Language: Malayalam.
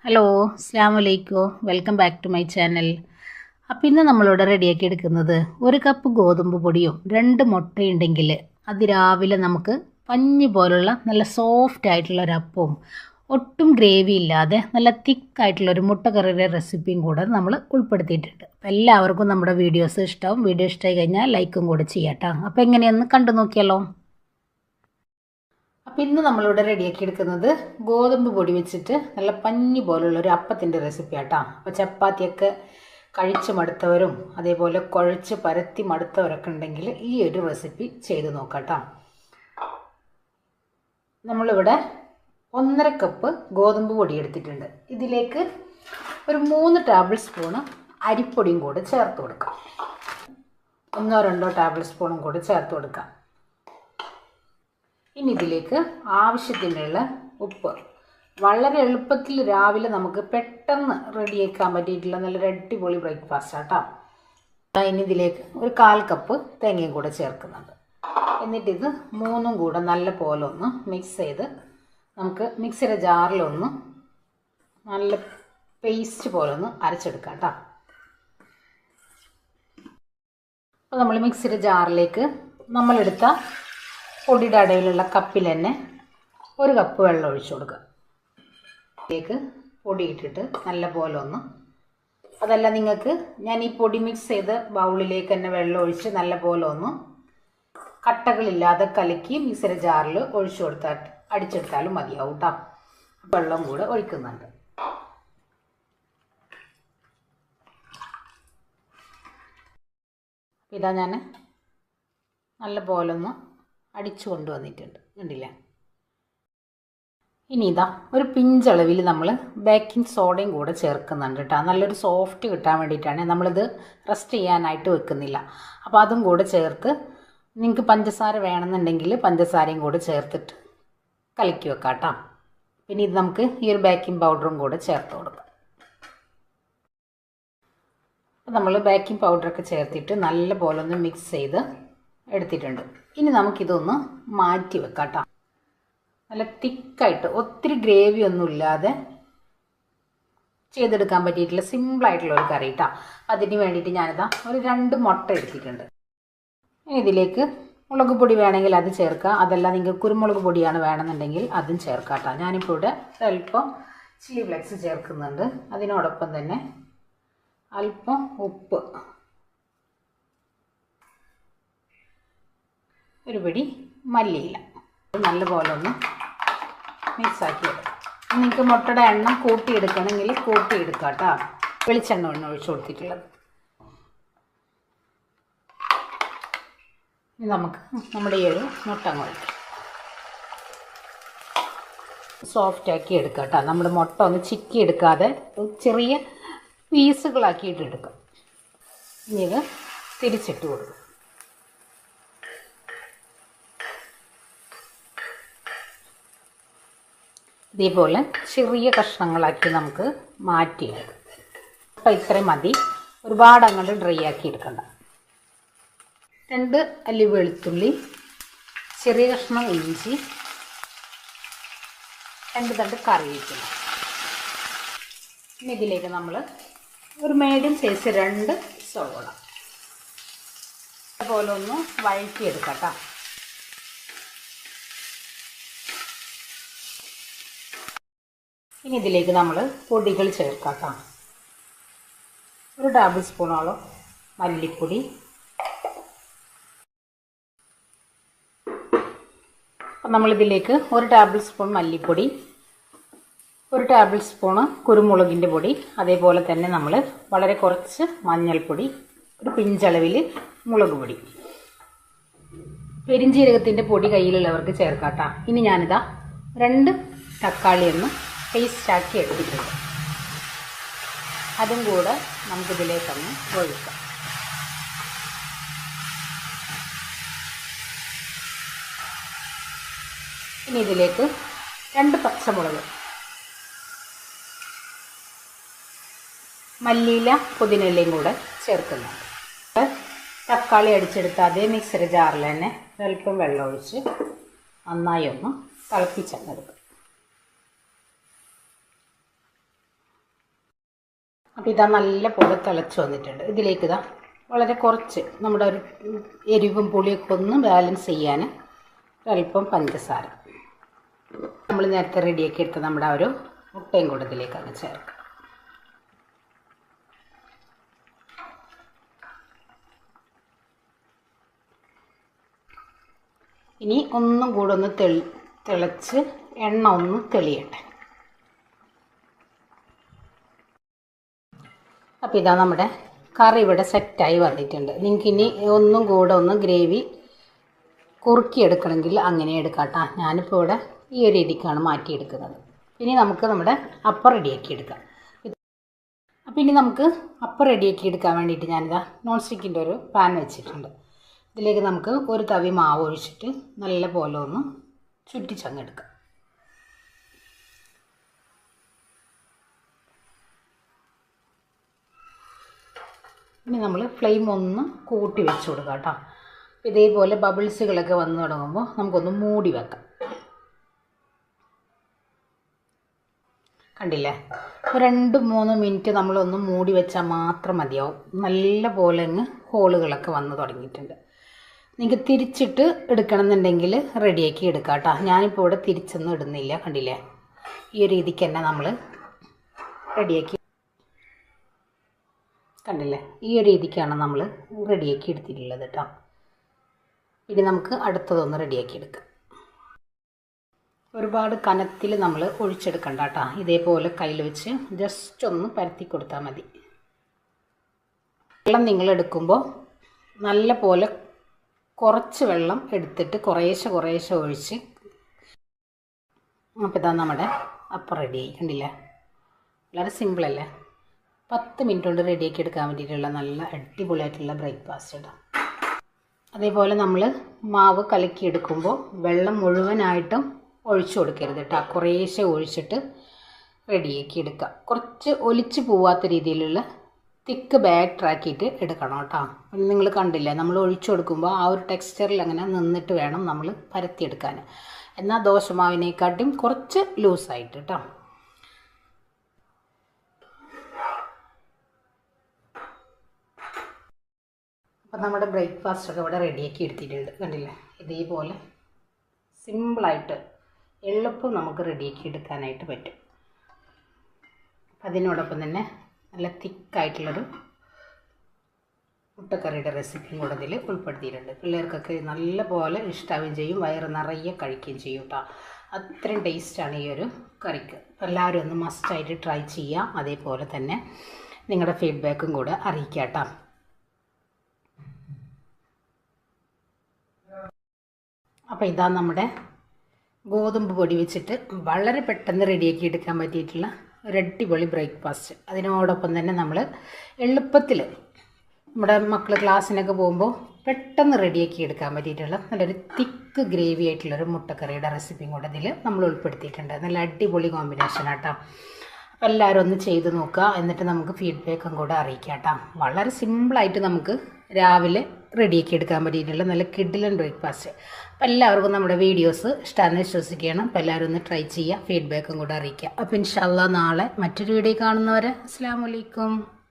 ഹലോ, അസ്സലാമു അലൈക്കും. Welcome back to my channel. അപ്പോൾ ഇന്ന് നമ്മളിവിടെ റെഡിയാക്കി എടുക്കുന്നത് 1 കപ്പ് ഗോതമ്പ് പൊടിയും 2 മുട്ടയുണ്ടെങ്കിൽ അതിരാവിലെ നമുക്ക് പഞ്ഞി പോലുള്ള നല്ല സോഫ്റ്റ് ആയിട്ടുള്ള ഒരു അപ്പവും ഒട്ടും ഗ്രേവി ഇല്ലാതെ നല്ല തിക്കായിട്ടുള്ള ഒരു മുട്ടക്കറിയുടെ റെസിപ്പിയും കൂടെ നമ്മൾ ഉൾപ്പെടുത്തിയിട്ടുണ്ട്. അപ്പോൾ എല്ലാവർക്കും നമ്മുടെ വീഡിയോസ് ഇഷ്ടമാവും. വീഡിയോ ഇഷ്ടമായി കഴിഞ്ഞാൽ ലൈക്കും കൂടെ ചെയ്യാട്ടോ. അപ്പോൾ എങ്ങനെയൊന്ന് കണ്ടു നോക്കിയാലോ. അപ്പോൾ ഇന്ന് നമ്മളിവിടെ റെഡിയാക്കി എടുക്കുന്നത് ഗോതമ്പ് പൊടി വെച്ചിട്ട് നല്ല പഞ്ഞി പോലുള്ള ഒരു അപ്പത്തിൻ്റെ റെസിപ്പി ആട്ടോ. അപ്പോൾ ചപ്പാത്തിയൊക്കെ കഴിച്ച് മടുത്തവരും അതേപോലെ കുഴച്ച് പരത്തി മടുത്തവരൊക്കെ ഉണ്ടെങ്കിൽ ഈ ഒരു റെസിപ്പി ചെയ്ത് നോക്കാം കേട്ടോ. നമ്മളിവിടെ 1.5 കപ്പ് ഗോതമ്പ് പൊടി എടുത്തിട്ടുണ്ട്. ഇതിലേക്ക് ഒരു 3 ടേബിൾ സ്പൂണ് അരിപ്പൊടിയും കൂടെ ചേർത്ത് കൊടുക്കാം. 1-2 ടേബിൾ സ്പൂണും കൂടെ ചേർത്ത് കൊടുക്കാം. ഇനി ഇതിലേക്ക് ആവശ്യത്തിനുള്ള ഉപ്പ്. വളരെ എളുപ്പത്തിൽ രാവിലെ നമുക്ക് പെട്ടെന്ന് റെഡിയാക്കാൻ പറ്റിയിട്ടുള്ള നല്ലൊരു അടിപൊളി ബ്രേക്ക്ഫാസ്റ്റ് ആട്ടോ. ഇനി ഇതിലേക്ക് ഒരു 1/4 കപ്പ് തേങ്ങയും കൂടെ ചേർക്കുന്നുണ്ട്. എന്നിട്ടിത് മൂന്നും കൂടെ നല്ല പോലെ ഒന്ന് മിക്സ് ചെയ്ത് നമുക്ക് മിക്സിയുടെ ജാറിലൊന്ന് നല്ല പേസ്റ്റ് പോലെ ഒന്ന് അരച്ചെടുക്കാം കേട്ടോ. അപ്പോൾ നമ്മൾ മിക്സിയുടെ ജാറിലേക്ക് നമ്മളെടുത്ത പൊടിയുടെ അടയിലുള്ള കപ്പിൽ തന്നെ 1 കപ്പ് വെള്ളം ഒഴിച്ചു കൊടുക്കുക. ഇതിലേക്ക് പൊടി ഇട്ടിട്ട് നല്ല പോലെ ഒന്ന്, അതല്ല നിങ്ങൾക്ക് ഞാൻ ഈ പൊടി മിക്സ് ചെയ്ത് ബൗളിലേക്ക് തന്നെ വെള്ളം ഒഴിച്ച് നല്ല പോലെ ഒന്ന് കട്ടകളില്ലാതെ കലക്കി മിക്സിയുടെ ജാറിൽ ഒഴിച്ചു കൊടുത്താൽ അടിച്ചെടുത്താലും മതിയാവും കേട്ടോ. വെള്ളം കൂടെ ഒഴിക്കുന്നുണ്ട്. ഇതാ ഞാൻ നല്ല പോലെ ഒന്ന് അടിച്ചു കൊണ്ടുവന്നിട്ടുണ്ട്, കണ്ടില്ലേ. ഇനി ഇതാ ഒരു പിഞ്ചളവിൽ നമ്മൾ ബേക്കിംഗ് സോഡയും കൂടെ ചേർക്കുന്നുണ്ട് കേട്ടോ. നല്ലൊരു സോഫ്റ്റ് കിട്ടാൻ വേണ്ടിയിട്ടാണ്. നമ്മളിത് റെസ്റ്റ് ചെയ്യാനായിട്ട് വെക്കുന്നില്ല. അപ്പോൾ അതും കൂടെ ചേർത്ത് നിങ്ങൾക്ക് പഞ്ചസാര വേണമെന്നുണ്ടെങ്കിൽ പഞ്ചസാരയും കൂടെ ചേർത്തിട്ട് കലക്കി വെക്കാം കേട്ടോ. പിന്നെ ഇത് നമുക്ക് ഈ ഒരു ബേക്കിംഗ് പൗഡറും കൂടെ ചേർത്ത് കൊടുക്കാം. അപ്പോൾ നമ്മൾ ബേക്കിംഗ് പൗഡറൊക്കെ ചേർത്തിട്ട് നല്ല പോലെ ഒന്ന് മിക്സ് ചെയ്ത് എടുത്തിട്ടുണ്ട്. ഇനി നമുക്കിതൊന്ന് മാറ്റി വെക്കാം കേട്ടോ. നല്ല തിക്കായിട്ട് ഒത്തിരി ഗ്രേവി ഒന്നും ഇല്ലാതെ ചെയ്തെടുക്കാൻ പറ്റിയിട്ടുള്ള സിമ്പിളായിട്ടുള്ള ഒരു കറി കേട്ടോ. അതിന് വേണ്ടിയിട്ട് ഞാനിതാ ഒരു 2 മുട്ട എടുത്തിട്ടുണ്ട്. ഇതിലേക്ക് മുളക് പൊടി വേണമെങ്കിൽ അത് ചേർക്കുക. അതല്ല നിങ്ങൾക്ക് കുരുമുളക് പൊടിയാണ് വേണമെന്നുണ്ടെങ്കിൽ അതും ചേർക്കാം കേട്ടോ. ഞാനിപ്പോൾ ഇവിടെ അല്പം ചില്ലി ഫ്ലെക്സ് ചേർക്കുന്നുണ്ട്. അതിനോടൊപ്പം തന്നെ അല്പം ഉപ്പ്, ഒരു പിടി മല്ലിയില നല്ലപോലെ ഒന്ന് മിക്സാക്കി എടുക്കാം. നിങ്ങൾക്ക് മുട്ടയുടെ എണ്ണം കൂട്ടിയെടുക്കണമെങ്കിൽ കൂട്ടിയെടുക്കാം കേട്ടോ. വെളിച്ചെണ്ണ ഒഴിച്ചു കൊടുത്തിട്ടുള്ളത്. ഇനി നമുക്ക് നമ്മുടെ ഈ ഒരു മുട്ട കുഴക്കാം, സോഫ്റ്റാക്കി എടുക്കാം കേട്ടോ. നമ്മുടെ മുട്ട ഒന്ന് ചിക്കി എടുക്കാതെ ചെറിയ പീസുകളാക്കിയിട്ട് എടുക്കാം. ഇനി ഇത് തിരിച്ചിട്ട് കൊടുക്കും. ഇതേപോലെ ചെറിയ കഷ്ണങ്ങളാക്കി നമുക്ക് മാറ്റിയെടുക്കാം. അപ്പോൾ ഇത്രയും മതി, ഒരുപാട് അങ്ങോട്ട് ഡ്രൈ ആക്കി എടുക്കണ്ട. 2 അല്ലി വെളുത്തുള്ളി, ചെറിയ കഷ്ണം ഇഞ്ചി, 2 തണ്ട് കറിവേപ്പില. ഇനി ഇതിലേക്ക് നമ്മൾ ഒരു മീഡിയം സൈസ് 2 സവോള അതുപോലെ ഒന്ന് വഴറ്റിയെടുക്കാം കേട്ടോ. ഇനി ഇതിലേക്ക് നമ്മൾ പൊടികൾ ചേർക്കാം കേട്ടോ. ഒരു ടേബിൾ സ്പൂണോളം മല്ലിപ്പൊടി, അപ്പം നമ്മളിതിലേക്ക് 1 ടേബിൾ സ്പൂൺ മല്ലിപ്പൊടി, 1 ടേബിൾ സ്പൂണ് കുരുമുളകിൻ്റെ പൊടി, അതേപോലെ തന്നെ നമ്മൾ വളരെ കുറച്ച് മഞ്ഞൾപ്പൊടി, ഒരു പിഞ്ചളവിൽ മുളക് പൊടി, പെരിഞ്ജീരകത്തിൻ്റെ പൊടി കയ്യിലുള്ളവർക്ക് ചേർക്കാം കേട്ടോ. ഇനി ഞാനിതാ 2 തക്കാളിയൊന്ന് പേസ്റ്റാക്കി എടുത്തിട്ടുണ്ട്. അതും കൂടെ നമുക്കിതിലേക്കൊന്ന് ഒഴിക്കാം. ഇനി ഇതിലേക്ക് 2 പച്ചമുളക്, മല്ലിയില പുതിനയിലയും കൂടെ ചേർക്കുന്നുണ്ട്. തക്കാളി അടിച്ചെടുത്ത് അതേ മിക്സിയുടെ ജാറിൽ തന്നെ അല്പം വെള്ളം ഒഴിച്ച് നന്നായി ഒന്ന് തിളപ്പിച്ചെടുക്കും. അപ്പോൾ ഇതാ നല്ല പോലെ തിളച്ച് വന്നിട്ടുണ്ട്. ഇതിലേക്ക് ഇതാ വളരെ കുറച്ച് നമ്മുടെ ഒരു എരിവും പുളിയൊക്കെ ഒന്ന് ബാലൻസ് ചെയ്യാൻ ഒരല്പം പഞ്ചസാര, നമ്മൾ നേരത്തെ റെഡിയാക്കി എടുത്ത നമ്മുടെ ഒരു മുട്ടയും കൂടെ ഇതിലേക്കാണ് ചേർക്കുക. ഇനി ഒന്നും കൂടെ ഒന്ന് തിളച്ച് എണ്ണ ഒന്ന് തെളിയട്ടെ. അപ്പോൾ ഇതാ നമ്മുടെ കറി ഇവിടെ സെറ്റായി വന്നിട്ടുണ്ട്. നിങ്ങൾക്ക് ഇനി ഒന്നും കൂടെ ഒന്ന് ഗ്രേവി കുറുക്കിയെടുക്കണമെങ്കിൽ അങ്ങനെ എടുക്കാം കേട്ടോ. ഞാനിപ്പോൾ ഇവിടെ ഈ ഒരു രീതിക്കാണ് മാറ്റിയെടുക്കുന്നത്. ഇനി നമുക്ക് നമ്മുടെ അപ്പം റെഡിയാക്കി എടുക്കാം. അപ്പോൾ ഇനി നമുക്ക് അപ്പം റെഡിയാക്കി എടുക്കാൻ വേണ്ടിയിട്ട് ഞാനിതാ നോൺ സ്റ്റിക്കിൻ്റെ ഒരു പാൻ വെച്ചിട്ടുണ്ട്. ഇതിലേക്ക് നമുക്ക് ഒരു തവി മാവ് ഒഴിച്ചിട്ട് നല്ല പോലെ ഒന്ന് ചുറ്റിച്ചങ്ങെടുക്കാം. ഇനി നമ്മൾ ഫ്ലെയിം ഒന്ന് കൂട്ടി വെച്ച് കൊടുക്കാം കേട്ടോ. ഇതേപോലെ ബബിൾസുകളൊക്കെ വന്ന് തുടങ്ങുമ്പോൾ നമുക്കൊന്ന് മൂടി വെക്കാം. കണ്ടില്ലേ, 2-3 മിനിറ്റ് നമ്മളൊന്ന് മൂടി വെച്ചാൽ മാത്രം മതിയാവും. നല്ല പോലെ അങ്ങ് ഹോളുകളൊക്കെ വന്ന് തുടങ്ങിയിട്ടുണ്ട്. നിങ്ങൾക്ക് തിരിച്ചിട്ട് എടുക്കണമെന്നുണ്ടെങ്കിൽ റെഡിയാക്കി എടുക്കാം കേട്ടോ. ഞാനിപ്പോൾ ഇവിടെ തിരിച്ചൊന്നും ഇടുന്നില്ല. കണ്ടില്ലേ, ഈ ഒരു രീതിക്ക് തന്നെ നമ്മൾ റെഡിയാക്കി, കണ്ടില്ലേ, ഈ ഒരു രീതിക്കാണ് നമ്മൾ റെഡിയാക്കി എടുത്തിട്ടുള്ളത് കേട്ടോ. ഇനി നമുക്ക് അടുത്തതൊന്ന് റെഡിയാക്കി എടുക്കാം. ഒരുപാട് കനത്തിൽ നമ്മൾ ഒഴിച്ചെടുക്കണ്ട കേട്ടോ. ഇതേപോലെ കയ്യിൽ വെച്ച് ജസ്റ്റ് ഒന്ന് പരത്തി കൊടുത്താൽ മതി. വെള്ളം നിങ്ങൾ എടുക്കുമ്പോൾ നല്ല പോലെ കുറച്ച് വെള്ളം എടുത്തിട്ട് കുറേശ്ശെ ഒഴിച്ച്. അപ്പോൾ ഇതാ നമ്മുടെ അപ്പം റെഡിയായി. കണ്ടില്ലേ, വളരെ സിമ്പിളല്ലേ. 10 മിനിറ്റ് കൊണ്ട് റെഡിയാക്കി എടുക്കാൻ വേണ്ടിയിട്ടുള്ള നല്ല അടിപൊളിയായിട്ടുള്ള ബ്രേക്ക്ഫാസ്റ്റ് കേട്ടോ. അതേപോലെ നമ്മൾ മാവ് കലക്കിയെടുക്കുമ്പോൾ വെള്ളം മുഴുവനായിട്ടും ഒഴിച്ചു കൊടുക്കരുത് കേട്ടോ. കുറേശ്ശെ ഒഴിച്ചിട്ട് റെഡിയാക്കി എടുക്കുക. കുറച്ച് ഒലിച്ച് പോവാത്ത രീതിയിലുള്ള തിക്ക് ബാറ്ററാക്കിയിട്ട് എടുക്കണം കേട്ടോ. നിങ്ങൾ കണ്ടില്ലേ, നമ്മൾ ഒഴിച്ചു കൊടുക്കുമ്പോൾ ആ ഒരു ടെക്സ്ചറിൽ അങ്ങനെ നിന്നിട്ട് വേണം നമ്മൾ പരത്തിയെടുക്കാൻ. എന്നാൽ ദോശമാവിനെക്കാട്ടും കുറച്ച് ലൂസായിട്ട് കേട്ടോ. അപ്പം നമ്മുടെ ബ്രേക്ക്ഫാസ്റ്റൊക്കെ ഇവിടെ റെഡിയാക്കി എടുത്തിട്ടുണ്ട്. കണ്ടില്ലേ, ഇതേപോലെ സിമ്പിളായിട്ട് എളുപ്പം നമുക്ക് റെഡിയാക്കി എടുക്കാനായിട്ട് പറ്റും. അതിനോടൊപ്പം തന്നെ നല്ല തിക്കായിട്ടുള്ളൊരു മുട്ടക്കറിയുടെ റെസിപ്പിയും കൂടെ ഇതിൽ ഉൾപ്പെടുത്തിയിട്ടുണ്ട്. പിള്ളേർക്കൊക്കെ നല്ല പോലെ ഇഷ്ടമാവുകയും ചെയ്യും, വയറ് നിറയെ കഴിക്കുകയും ചെയ്യും കേട്ടോ. അത്രയും ടേസ്റ്റാണ് ഈ ഒരു കറിക്ക്. എല്ലാവരും ഒന്ന് മസ്റ്റായിട്ട് ട്രൈ ചെയ്യാം. അതേപോലെ തന്നെ നിങ്ങളുടെ ഫീഡ്ബാക്കും കൂടെ അറിയിക്കാം കേട്ടോ. അപ്പോൾ ഇതാ നമ്മുടെ ഗോതമ്പ് പൊടി വെച്ചിട്ട് വളരെ പെട്ടെന്ന് റെഡിയാക്കി എടുക്കാൻ പറ്റിയിട്ടുള്ള ഒരു അടിപൊളി ബ്രേക്ക്ഫാസ്റ്റ്. അതിനോടൊപ്പം തന്നെ നമ്മൾ എളുപ്പത്തിൽ നമ്മുടെ മക്കൾ ക്ലാസ്സിനൊക്കെ പോകുമ്പോൾ പെട്ടെന്ന് റെഡിയാക്കി എടുക്കാൻ പറ്റിയിട്ടുള്ള നല്ലൊരു തിക്ക് ഗ്രേവി ആയിട്ടുള്ളൊരു മുട്ടക്കറിയുടെ റെസിപ്പിയും കൂടെ ഇതിൽ നമ്മൾ ഉൾപ്പെടുത്തിയിട്ടുണ്ട്. നല്ല അടിപൊളി കോമ്പിനേഷൻ ആട്ടോ. അപ്പോൾ എല്ലാവരും ഒന്ന് ചെയ്ത് നോക്കുക. എന്നിട്ട് നമുക്ക് ഫീഡ്ബാക്കും കൂടെ അറിയിക്കാം കേട്ടോ. വളരെ സിമ്പിളായിട്ട് നമുക്ക് രാവിലെ റെഡിയാക്കി എടുക്കാൻ പറ്റിയിട്ടുള്ള നല്ല കിഡിലൻ ബ്രേക്ക്ഫാസ്റ്റ്. അപ്പോൾ എല്ലാവർക്കും നമ്മുടെ വീഡിയോസ് ഇഷ്ടമാണെന്ന് വിശ്വസിക്കുകയാണ്. അപ്പോൾ എല്ലാവരും ഒന്ന് ട്രൈ ചെയ്യുക, ഫീഡ്ബാക്കും കൂടെ അറിയിക്കുക. അപ്പോൾ ഇൻഷാ അല്ലാഹ് നാളെ മറ്റൊരു വീഡിയോ കാണുന്നവരെ അസ്സലാമു അലൈക്കും.